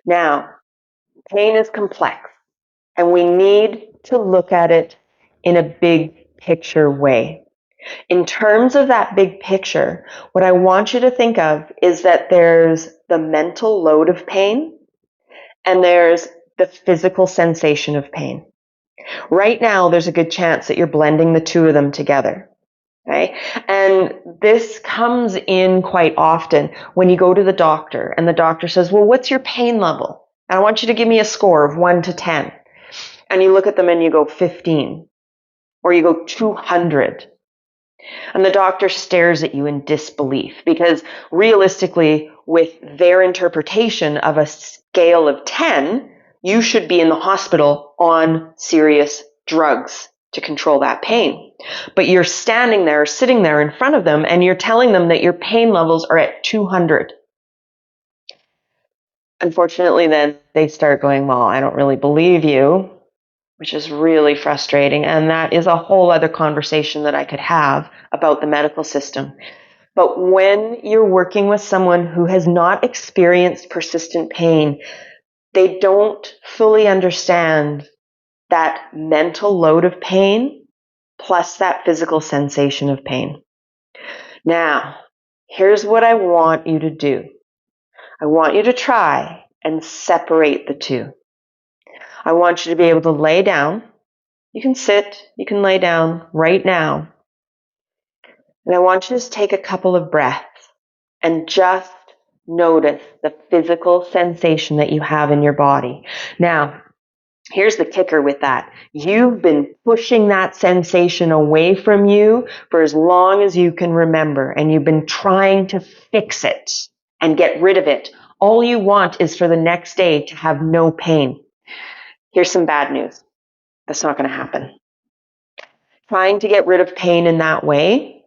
Now, pain is complex, and we need to look at it in a big picture way. In terms of that big picture, what I want you to think of is that there's the mental load of pain and there's the physical sensation of pain. Right now, there's a good chance that you're blending the two of them together. Okay? And this comes in quite often when you go to the doctor and the doctor says, well, what's your pain level? And I want you to give me a score of 1 to 10. And you look at them and you go 15 or you go 200. And the doctor stares at you in disbelief because realistically, with their interpretation of a scale of 10, you should be in the hospital on serious drugs to control that pain. But you're standing there, sitting there in front of them, and you're telling them that your pain levels are at 200. Unfortunately, then they start going, well, I don't really believe you, which is really frustrating. And that is a whole other conversation that I could have about the medical system. But when you're working with someone who has not experienced persistent pain, they don't fully understand that mental load of pain plus that physical sensation of pain. Now, here's what I want you to do. I want you to try and separate the two. I want you to be able to lay down. You can sit, you can lay down right now. And I want you to take a couple of breaths and just notice the physical sensation that you have in your body. Now, here's the kicker with that. You've been pushing that sensation away from you for as long as you can remember, and you've been trying to fix it and get rid of it. All you want is for the next day to have no pain. Here's some bad news. That's not going to happen. Trying to get rid of pain in that way,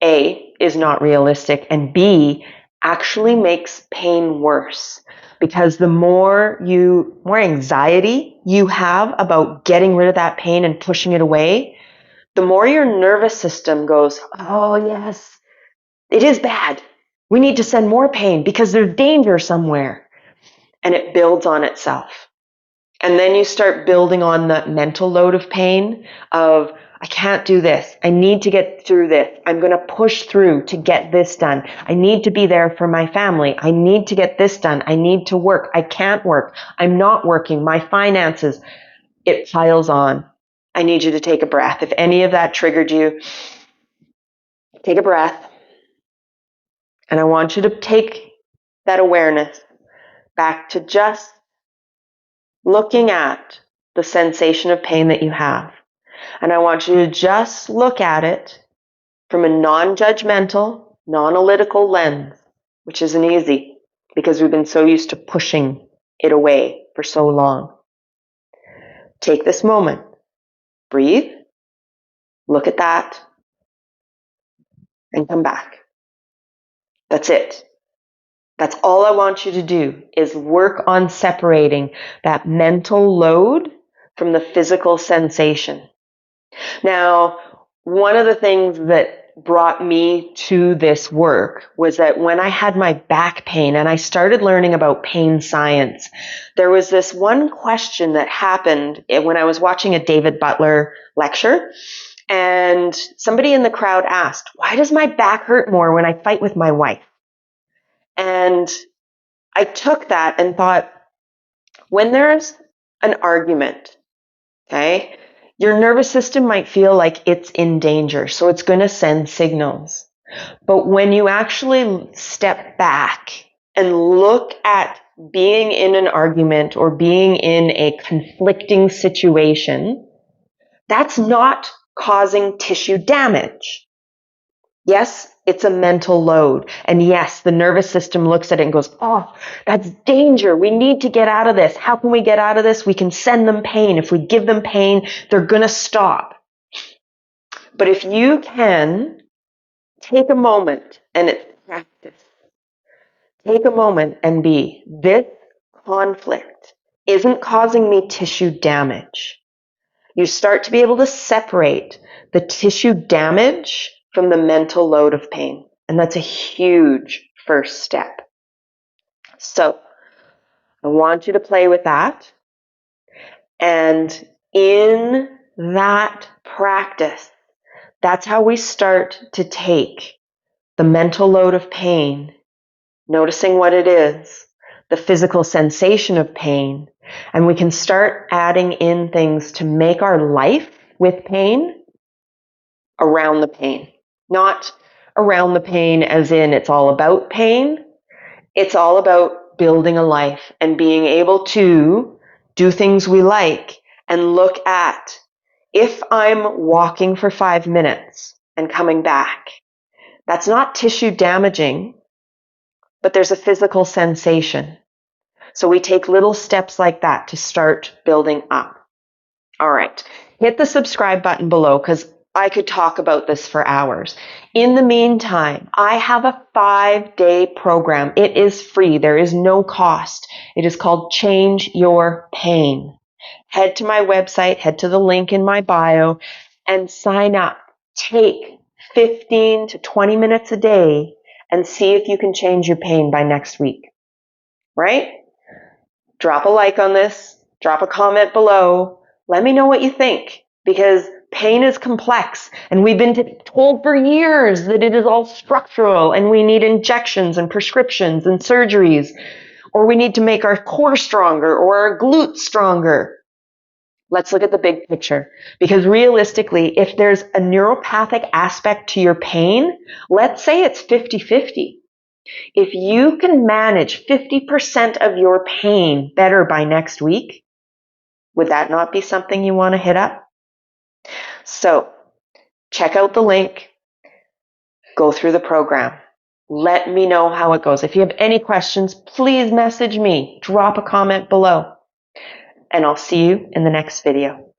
A, is not realistic, and B, actually makes pain worse. Because the more anxiety you have about getting rid of that pain and pushing it away, the more your nervous system goes, oh yes, it is bad. We need to send more pain because there's danger somewhere. And it builds on itself. And then you start building on the mental load of pain of, I can't do this. I need to get through this. I'm going to push through to get this done. I need to be there for my family. I need to get this done. I need to work. I can't work. I'm not working. My finances. It piles on. I need you to take a breath. If any of that triggered you, take a breath. And I want you to take that awareness back to just looking at the sensation of pain that you have. And I want you to just look at it from a non-judgmental, non-analytical lens, which isn't easy because we've been so used to pushing it away for so long. Take this moment, breathe, look at that, and come back. That's it. That's all I want you to do is work on separating that mental load from the physical sensation. Now, one of the things that brought me to this work was that when I had my back pain and I started learning about pain science, there was this one question that happened when I was watching a David Butler lecture, and somebody in the crowd asked, why does my back hurt more when I fight with my wife? And I took that and thought, when there's an argument, okay, your nervous system might feel like it's in danger, so it's going to send signals. But when you actually step back and look at being in an argument or being in a conflicting situation, that's not causing tissue damage. Yes, it's a mental load. And yes, the nervous system looks at it and goes, oh, that's danger. We need to get out of this. How can we get out of this? We can send them pain. If we give them pain, they're going to stop. But if you can take a moment, and it's practice, take a moment and be, this conflict isn't causing me tissue damage. You start to be able to separate the tissue damage from the mental load of pain. And that's a huge first step. So I want you to play with that. And in that practice, that's how we start to take the mental load of pain, noticing what it is, the physical sensation of pain, and we can start adding in things to make our life with pain around the pain. Not around the pain as in it's all about pain. It's all about building a life and being able to do things we like and look at, if I'm walking for 5 minutes and coming back, that's not tissue damaging, but there's a physical sensation. So we take little steps like that to start building up. All right. Hit the subscribe button below because I could talk about this for hours. In the meantime, I have a 5-day program. It is free. There is no cost. It is called Change Your Pain. Head to my website, head to the link in my bio, and sign up. Take 15 to 20 minutes a day and see if you can change your pain by next week. Right? Drop a like on this. Drop a comment below. Let me know what you think, because pain is complex and we've been told for years that it is all structural and we need injections and prescriptions and surgeries, or we need to make our core stronger or our glutes stronger. Let's look at the big picture, because realistically, if there's a neuropathic aspect to your pain, let's say it's 50-50. If you can manage 50% of your pain better by next week, would that not be something you want to hit up? So check out the link, go through the program. Let me know how it goes. If you have any questions, please message me, drop a comment below, and I'll see you in the next video.